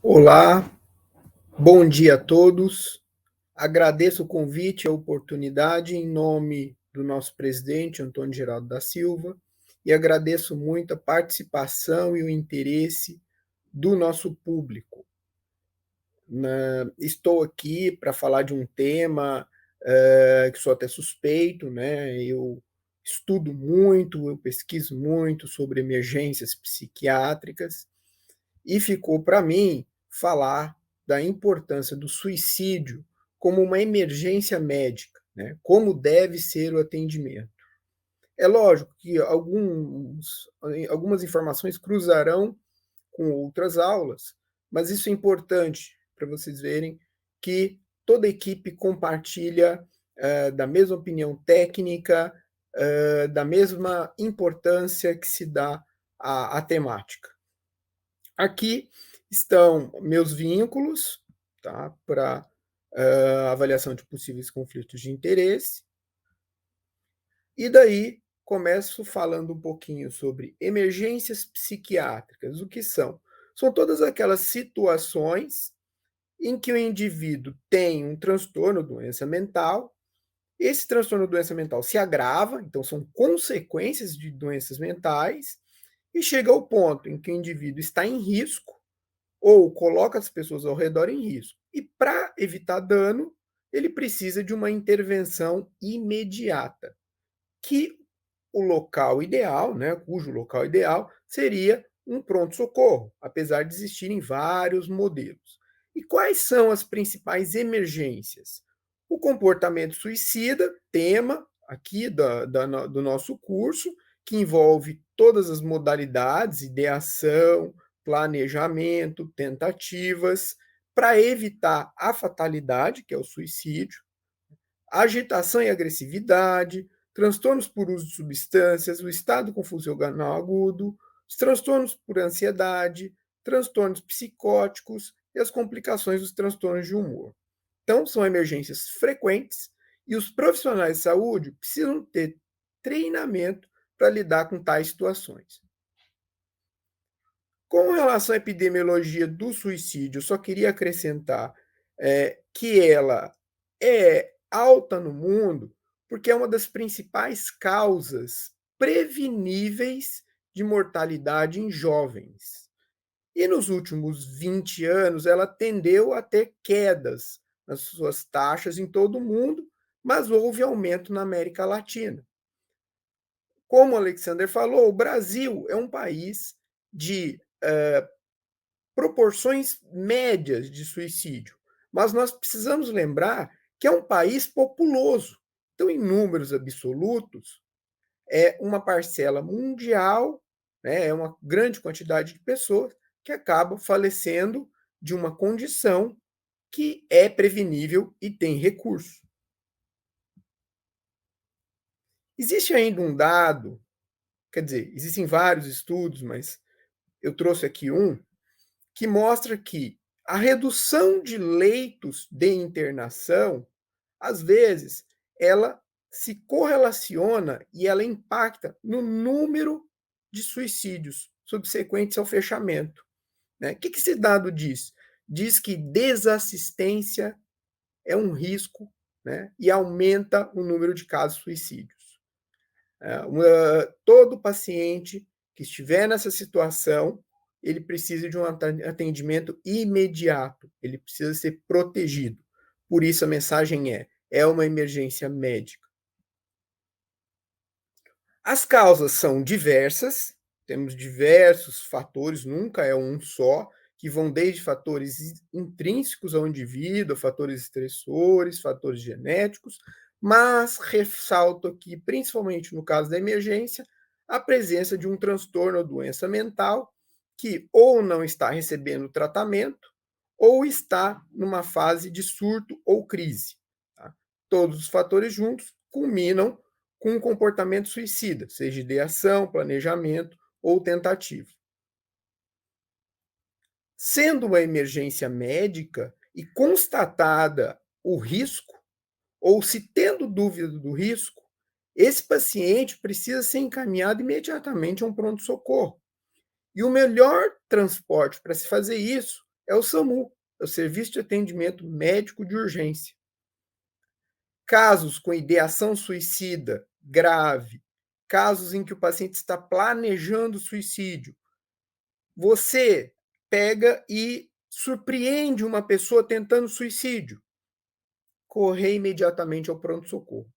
Olá, bom dia a todos. Agradeço o convite e a oportunidade em nome do nosso presidente, Antônio Geraldo da Silva, e agradeço muito a participação e o interesse do nosso público. Estou aqui para falar de um tema que sou até suspeito, né? Eu estudo muito, eu pesquiso muito sobre emergências psiquiátricas e ficou para mim falar da importância do suicídio como uma emergência médica, né? Como deve ser o atendimento. É lógico que algumas informações cruzarão com outras aulas, mas isso é importante para vocês verem que toda a equipe compartilha da mesma opinião técnica, da mesma importância que se dá à temática. Aqui estão meus vínculos, tá, para avaliação de possíveis conflitos de interesse. E daí começo falando um pouquinho sobre emergências psiquiátricas. O que são? São todas aquelas situações em que o indivíduo tem um transtorno, doença mental. Esse transtorno, doença mental se agrava, então são consequências de doenças mentais, e chega ao ponto em que o indivíduo está em risco ou coloca as pessoas ao redor em risco. E para evitar dano, ele precisa de uma intervenção imediata, que o local ideal, né, cujo local ideal seria um pronto-socorro, apesar de existirem vários modelos. E quais são as principais emergências? O comportamento suicida, tema aqui do nosso curso, que envolve todas as modalidades, ideação, planejamento, tentativas, para evitar a fatalidade, que é o suicídio, agitação e agressividade, transtornos por uso de substâncias, o estado confusional agudo, os transtornos por ansiedade, transtornos psicóticos e as complicações dos transtornos de humor. Então, são emergências frequentes e os profissionais de saúde precisam ter treinamento para lidar com tais situações. Com relação à epidemiologia do suicídio, eu só queria acrescentar que ela é alta no mundo porque é uma das principais causas preveníveis de mortalidade em jovens. E nos últimos 20 anos, ela tendeu a ter quedas nas suas taxas em todo o mundo, mas houve aumento na América Latina. Como o Alexander falou, o Brasil é um país de proporções médias de suicídio, mas nós precisamos lembrar que é um país populoso. Então, em números absolutos, é uma parcela mundial, né, é uma grande quantidade de pessoas que acabam falecendo de uma condição que é prevenível e tem recurso. Existe ainda um dado, quer dizer, existem vários estudos, mas eu trouxe aqui um, que mostra que a redução de leitos de internação, às vezes, ela se correlaciona e ela impacta no número de suicídios subsequentes ao fechamento. Né? O que esse dado diz? Diz que desassistência é um risco, né? E aumenta o número de casos suicídios. Todo paciente que estiver nessa situação, ele precisa de um atendimento imediato, ele precisa ser protegido. Por isso a mensagem é uma emergência médica. As causas são diversas, temos diversos fatores, nunca é um só, que vão desde fatores intrínsecos ao indivíduo, fatores estressores, fatores genéticos, mas ressalto aqui, principalmente no caso da emergência, a presença de um transtorno ou doença mental que ou não está recebendo tratamento ou está numa fase de surto ou crise. Tá? Todos os fatores juntos culminam com um comportamento suicida, seja ideação, planejamento ou tentativa. Sendo uma emergência médica e constatada o risco, ou se tendo dúvida do risco, esse paciente precisa ser encaminhado imediatamente a um pronto-socorro. E o melhor transporte para se fazer isso É o SAMU, é o Serviço de Atendimento Médico de Urgência. Casos com ideação suicida grave, casos em que o paciente está planejando suicídio, você pega e surpreende uma pessoa tentando suicídio, correr imediatamente ao pronto-socorro.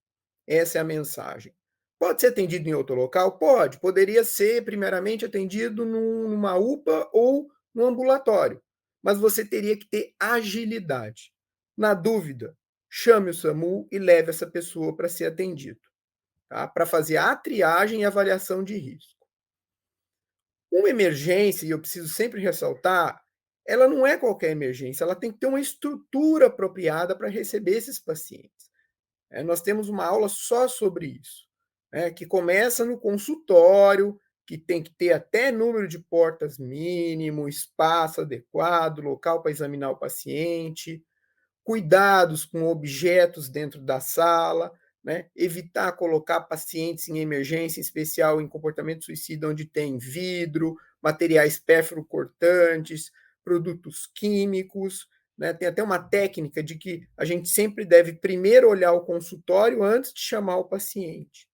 Essa é a mensagem. Pode ser atendido em outro local? Pode. Poderia ser, primeiramente, atendido numa UPA ou no ambulatório. Mas você teria que ter agilidade. Na dúvida, chame o SAMU e leve essa pessoa para ser atendido, tá? Para fazer a triagem e avaliação de risco. Uma emergência, e eu preciso sempre ressaltar, ela não é qualquer emergência, ela tem que ter uma estrutura apropriada para receber esses pacientes. Nós temos uma aula só sobre isso, que começa no consultório, que tem que ter até número de portas mínimo, espaço adequado, local para examinar o paciente, cuidados com objetos dentro da sala, evitar colocar pacientes em emergência, em especial em comportamento suicida, onde tem vidro, materiais pérfuro-cortantes, produtos químicos. Tem até uma técnica de que a gente sempre deve primeiro olhar o consultório antes de chamar o paciente.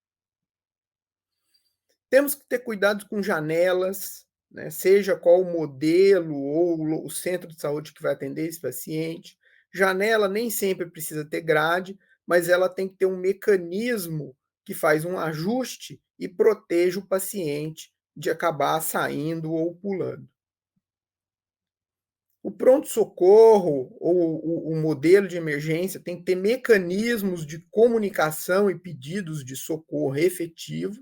Temos que ter cuidado com janelas, seja qual o modelo ou o centro de saúde que vai atender esse paciente. Janela nem sempre precisa ter grade, mas ela tem que ter um mecanismo que faz um ajuste e proteja o paciente de acabar saindo ou pulando. O pronto-socorro ou o modelo de emergência tem que ter mecanismos de comunicação e pedidos de socorro efetivos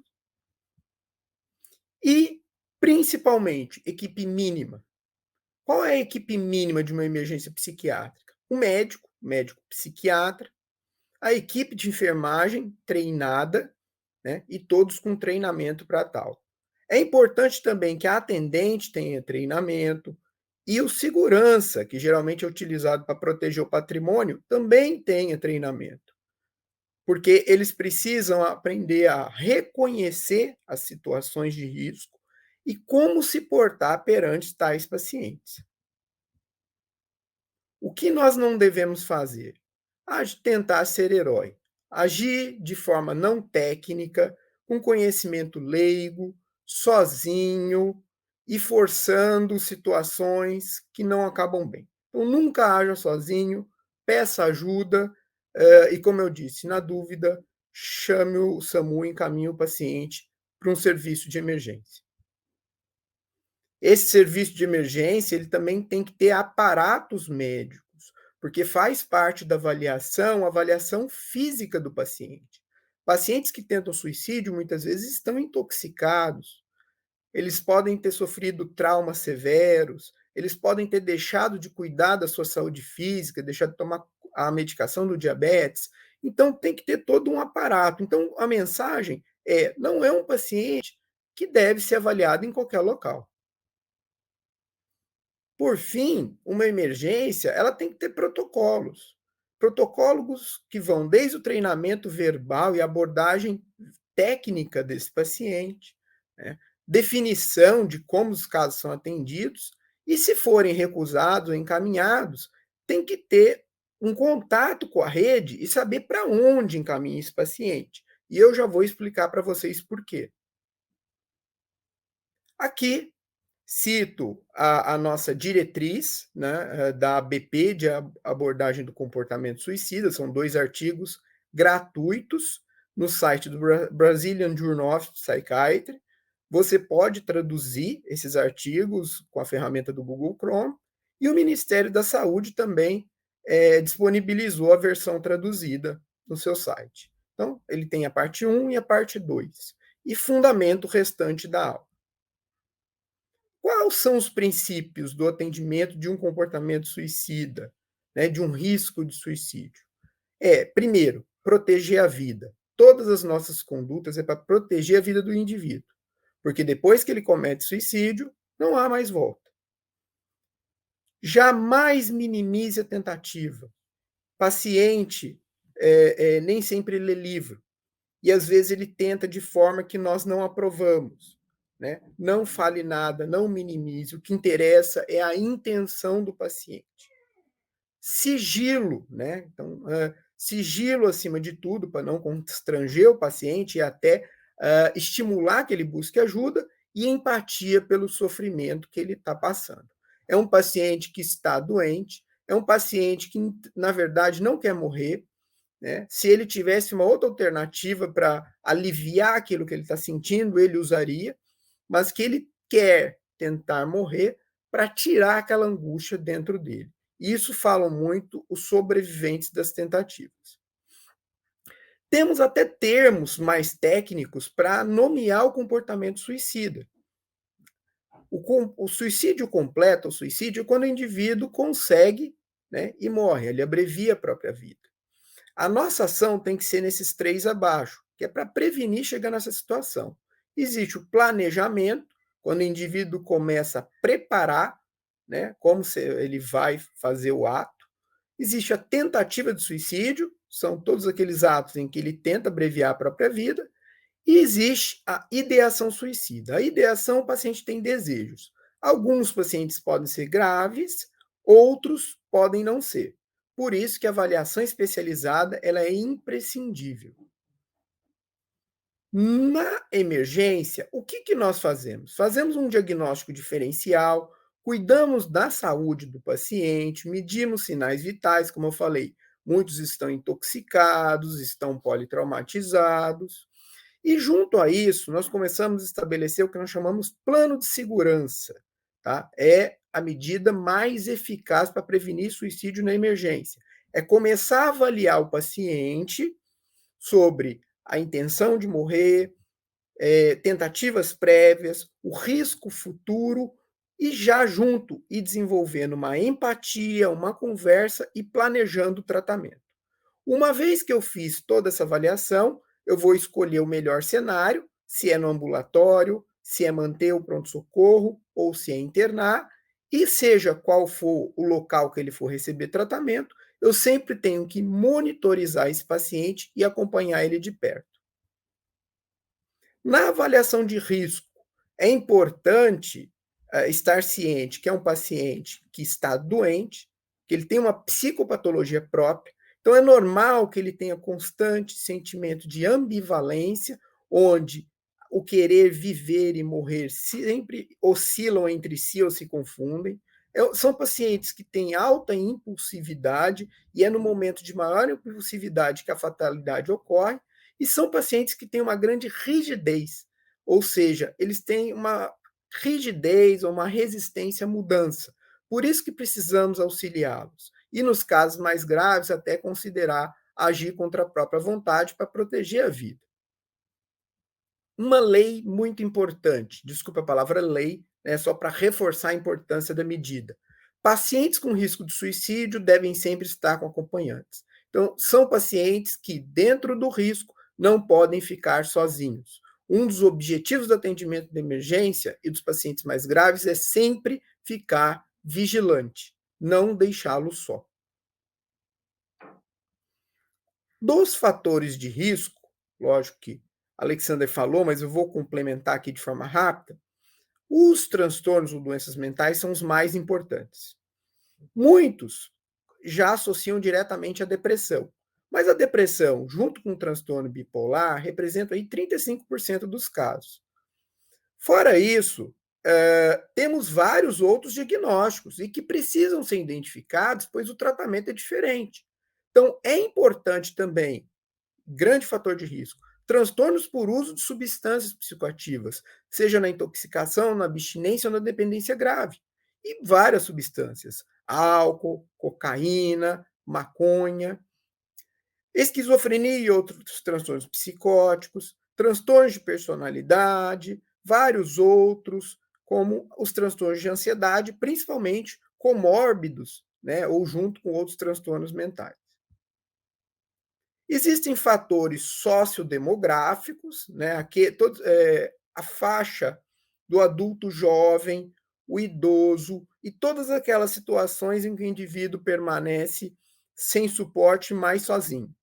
e, principalmente, equipe mínima. Qual é a equipe mínima de uma emergência psiquiátrica? O médico psiquiatra, a equipe de enfermagem treinada, e todos com treinamento para tal. É importante também que a atendente tenha treinamento e o segurança, que geralmente é utilizado para proteger o patrimônio, também tenha treinamento, porque eles precisam aprender a reconhecer as situações de risco e como se portar perante tais pacientes. O que nós não devemos fazer? Tentar ser herói. Agir de forma não técnica, com conhecimento leigo, sozinho e forçando situações que não acabam bem. Então, nunca haja sozinho, peça ajuda e, como eu disse, na dúvida, chame o SAMU e encaminhe o paciente para um serviço de emergência. Esse serviço de emergência, ele também tem que ter aparatos médicos, porque faz parte da avaliação, a avaliação física do paciente. Pacientes que tentam suicídio muitas vezes estão intoxicados, eles podem ter sofrido traumas severos, eles podem ter deixado de cuidar da sua saúde física, deixado de tomar a medicação do diabetes. Então, tem que ter todo um aparato. Então, a mensagem não é um paciente que deve ser avaliado em qualquer local. Por fim, uma emergência, ela tem que ter protocolos. Protocolos que vão desde o treinamento verbal e abordagem técnica desse paciente, definição de como os casos são atendidos, e se forem recusados ou encaminhados, tem que ter um contato com a rede e saber para onde encaminha esse paciente. E eu já vou explicar para vocês por quê. Aqui cito a nossa diretriz, da ABP, de abordagem do comportamento suicida, são 2 artigos gratuitos no site do Brazilian Journal of Psychiatry. Você pode traduzir esses artigos com a ferramenta do Google Chrome, e o Ministério da Saúde também disponibilizou a versão traduzida no seu site. Então, ele tem a parte 1 e a parte 2, e fundamenta o restante da aula. Quais são os princípios do atendimento de um comportamento suicida, de um risco de suicídio? Primeiro, proteger a vida. Todas as nossas condutas é para proteger a vida do indivíduo, porque depois que ele comete suicídio, não há mais volta. Jamais minimize a tentativa. Paciente nem sempre lê livro, e às vezes ele tenta de forma que nós não aprovamos. né? Não fale nada, não minimize. O que interessa é a intenção do paciente. Sigilo, né? Então, sigilo acima de tudo, para não constranger o paciente e até estimular que ele busque ajuda, e empatia pelo sofrimento que ele está passando. É um paciente que está doente, é um paciente que, na verdade, não quer morrer, né? Se ele tivesse uma outra alternativa para aliviar aquilo que ele está sentindo, ele usaria, mas que ele quer tentar morrer para tirar aquela angústia dentro dele. Isso falam muito os sobreviventes das tentativas. Temos até termos mais técnicos para nomear o comportamento suicida. O suicídio completo, o suicídio, é quando o indivíduo consegue, né, e morre, ele abrevia a própria vida. A nossa ação tem que ser nesses 3 abaixo, que é para prevenir chegar nessa situação. Existe o planejamento, quando o indivíduo começa a preparar, né, como ele vai fazer o ato. Existe a tentativa de suicídio, são todos aqueles atos em que ele tenta abreviar a própria vida. E existe a ideação suicida. A ideação, o paciente tem desejos. Alguns pacientes podem ser graves, outros podem não ser. Por isso que a avaliação especializada ela é imprescindível. Na emergência, o que nós fazemos? Fazemos um diagnóstico diferencial, cuidamos da saúde do paciente, medimos sinais vitais, como eu falei, muitos estão intoxicados, estão politraumatizados, e junto a isso, nós começamos a estabelecer o que nós chamamos plano de segurança, tá? É a medida mais eficaz para prevenir suicídio na emergência. É começar a avaliar o paciente sobre a intenção de morrer, tentativas prévias, o risco futuro e já junto e desenvolvendo uma empatia, uma conversa e planejando o tratamento. Uma vez que eu fiz toda essa avaliação, eu vou escolher o melhor cenário, se é no ambulatório, se é manter o pronto-socorro ou se é internar, e seja qual for o local que ele for receber tratamento, eu sempre tenho que monitorizar esse paciente e acompanhar ele de perto. Na avaliação de risco, é importante estar ciente que é um paciente que está doente, que ele tem uma psicopatologia própria, então é normal que ele tenha constante sentimento de ambivalência, onde o querer viver e morrer sempre oscilam entre si ou se confundem. São pacientes que têm alta impulsividade e é no momento de maior impulsividade que a fatalidade ocorre, e são pacientes que têm uma grande rigidez, ou seja, eles têm uma rigidez ou uma resistência à mudança. Por isso que precisamos auxiliá-los. E nos casos mais graves, até considerar agir contra a própria vontade para proteger a vida. Uma lei muito importante, desculpa a palavra lei, né, só para reforçar a importância da medida. Pacientes com risco de suicídio devem sempre estar com acompanhantes. Então, são pacientes que, dentro do risco, não podem ficar sozinhos. Um dos objetivos do atendimento de emergência e dos pacientes mais graves é sempre ficar vigilante, não deixá-lo só. Dos fatores de risco, lógico que Alexander falou, mas eu vou complementar aqui de forma rápida, os transtornos ou doenças mentais são os mais importantes. Muitos já associam diretamente à depressão, mas a depressão, junto com o transtorno bipolar, representa aí 35% dos casos. Fora isso, temos vários outros diagnósticos e que precisam ser identificados, pois o tratamento é diferente. Então, é importante também, grande fator de risco, transtornos por uso de substâncias psicoativas, seja na intoxicação, na abstinência ou na dependência grave. E várias substâncias, álcool, cocaína, maconha, esquizofrenia e outros transtornos psicóticos, transtornos de personalidade, vários outros, como os transtornos de ansiedade, principalmente comórbidos, né, ou junto com outros transtornos mentais. Existem fatores sociodemográficos, né, a faixa do adulto jovem, o idoso e todas aquelas situações em que o indivíduo permanece sem suporte, mais sozinho.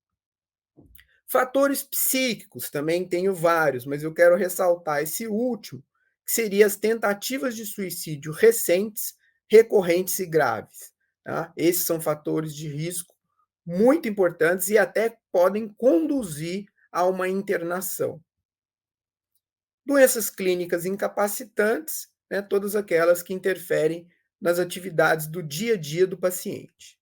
Fatores psíquicos, também tenho vários, mas eu quero ressaltar esse último, que seriam as tentativas de suicídio recentes, recorrentes e graves. Tá? Esses são fatores de risco muito importantes e até podem conduzir a uma internação. Doenças clínicas incapacitantes, né, todas aquelas que interferem nas atividades do dia a dia do paciente.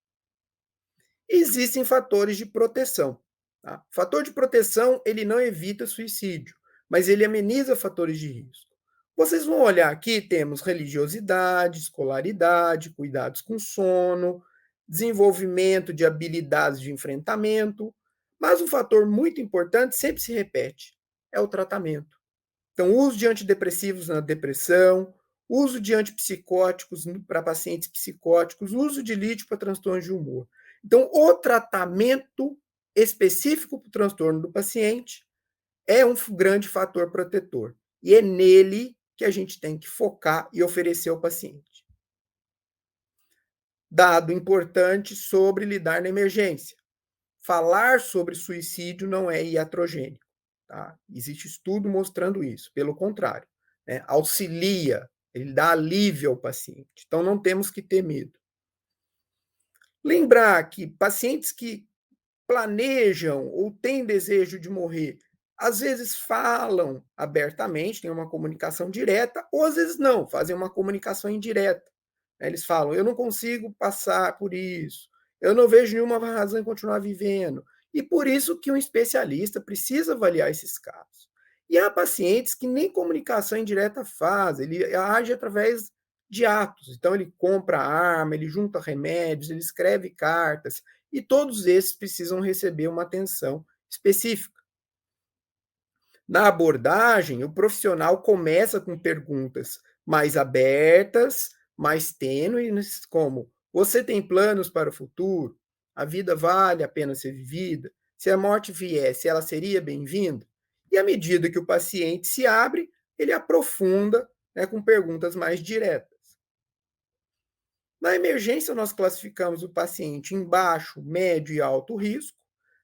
Existem fatores de proteção. Tá? O fator de proteção ele não evita suicídio, mas ele ameniza fatores de risco. Vocês vão olhar aqui, temos religiosidade, escolaridade, cuidados com sono, desenvolvimento de habilidades de enfrentamento, mas um fator muito importante sempre se repete, é o tratamento. Então, uso de antidepressivos na depressão, uso de antipsicóticos para pacientes psicóticos, uso de lítio para transtornos de humor. Então, o tratamento específico para o transtorno do paciente é um grande fator protetor. E é nele que a gente tem que focar e oferecer ao paciente. Dado importante sobre lidar na emergência. Falar sobre suicídio não é iatrogênico. Tá? Existe estudo mostrando isso. Pelo contrário, né? Auxilia, ele dá alívio ao paciente. Então, não temos que ter medo. Lembrar que pacientes que planejam ou têm desejo de morrer, às vezes falam abertamente, têm uma comunicação direta, ou às vezes não, fazem uma comunicação indireta. Eles falam: eu não consigo passar por isso, eu não vejo nenhuma razão em continuar vivendo. E por isso que um especialista precisa avaliar esses casos. E há pacientes que nem comunicação indireta faz, ele age através de atos. Então, ele compra arma, ele junta remédios, ele escreve cartas, e todos esses precisam receber uma atenção específica. Na abordagem, o profissional começa com perguntas mais abertas, mais tênues, como: você tem planos para o futuro? A vida vale a pena ser vivida? Se a morte viesse, ela seria bem-vinda? E à medida que o paciente se abre, ele aprofunda, né, com perguntas mais diretas. Na emergência, nós classificamos o paciente em baixo, médio e alto risco.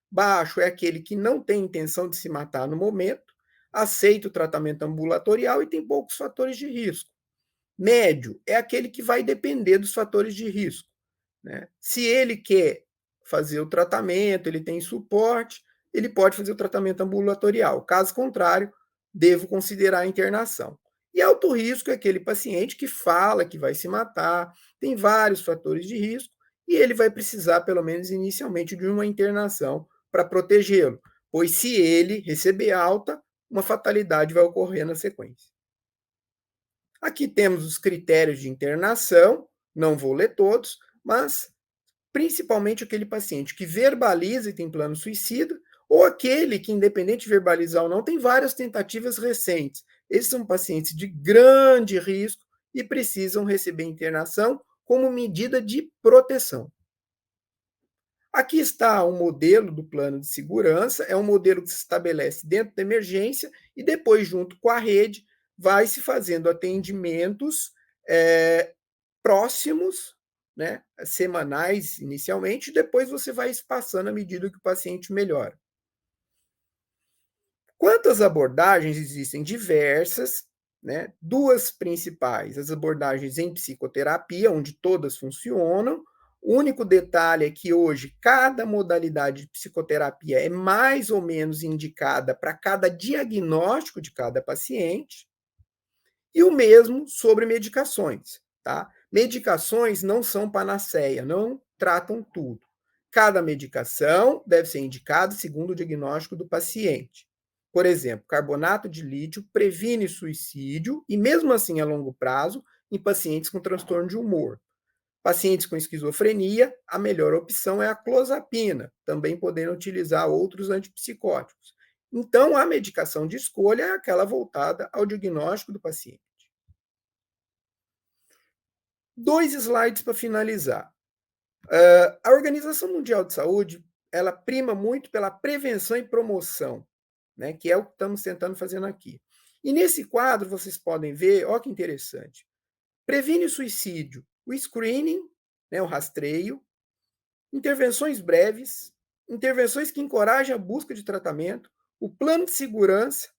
Baixo é aquele que não tem intenção de se matar no momento, aceita o tratamento ambulatorial e tem poucos fatores de risco. Médio é aquele que vai depender dos fatores de risco. Né? Se ele quer fazer o tratamento, ele tem suporte, ele pode fazer o tratamento ambulatorial. Caso contrário, devo considerar a internação. E alto risco é aquele paciente que fala que vai se matar, tem vários fatores de risco, e ele vai precisar, pelo menos inicialmente, de uma internação para protegê-lo, pois se ele receber alta, uma fatalidade vai ocorrer na sequência. Aqui temos os critérios de internação, não vou ler todos, mas principalmente aquele paciente que verbaliza e tem plano suicida, ou aquele que, independente de verbalizar ou não, tem várias tentativas recentes. Esses são pacientes de grande risco e precisam receber internação como medida de proteção. Aqui está o modelo do plano de segurança, é um modelo que se estabelece dentro da emergência e depois, junto com a rede, vai se fazendo atendimentos próximos, né, semanais inicialmente, depois você vai espaçando à medida que o paciente melhora. Quanto às abordagens, existem diversas, né, duas principais, as abordagens em psicoterapia, onde todas funcionam. O único detalhe é que hoje cada modalidade de psicoterapia é mais ou menos indicada para cada diagnóstico de cada paciente. E o mesmo sobre medicações, tá? Medicações não são panaceia, não tratam tudo. Cada medicação deve ser indicada segundo o diagnóstico do paciente. Por exemplo, carbonato de lítio previne suicídio e, mesmo assim, a longo prazo, em pacientes com transtorno de humor. Pacientes com esquizofrenia, a melhor opção é a clozapina, também podendo utilizar outros antipsicóticos. Então, a medicação de escolha é aquela voltada ao diagnóstico do paciente. 2 slides para finalizar. A Organização Mundial de Saúde, ela prima muito pela prevenção e promoção, né, que é o que estamos tentando fazendo aqui. E nesse quadro vocês podem ver, olha que interessante, previne o suicídio, o screening, né, o rastreio, intervenções breves, intervenções que encorajam a busca de tratamento, o plano de segurança,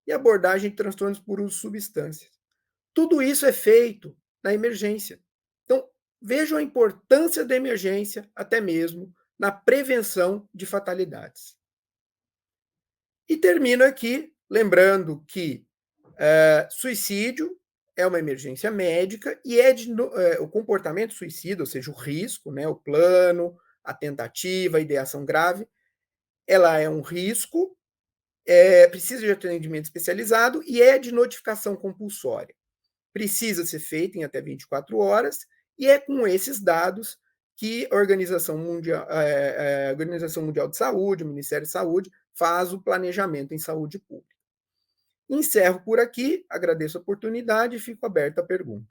e abordagem de transtornos por uso de substâncias. Tudo isso é feito na emergência. Então, vejam a importância da emergência, até mesmo na prevenção de fatalidades. E termino aqui lembrando que suicídio é uma emergência médica e o comportamento suicida, ou seja, o risco, né, o plano, a tentativa, a ideação grave, ela é um risco, precisa de atendimento especializado e é de notificação compulsória. Precisa ser feita em até 24 horas e é com esses dados que a Organização Mundial de Saúde, o Ministério de Saúde, faz o planejamento em saúde pública. Encerro por aqui, agradeço a oportunidade e fico aberto a perguntas.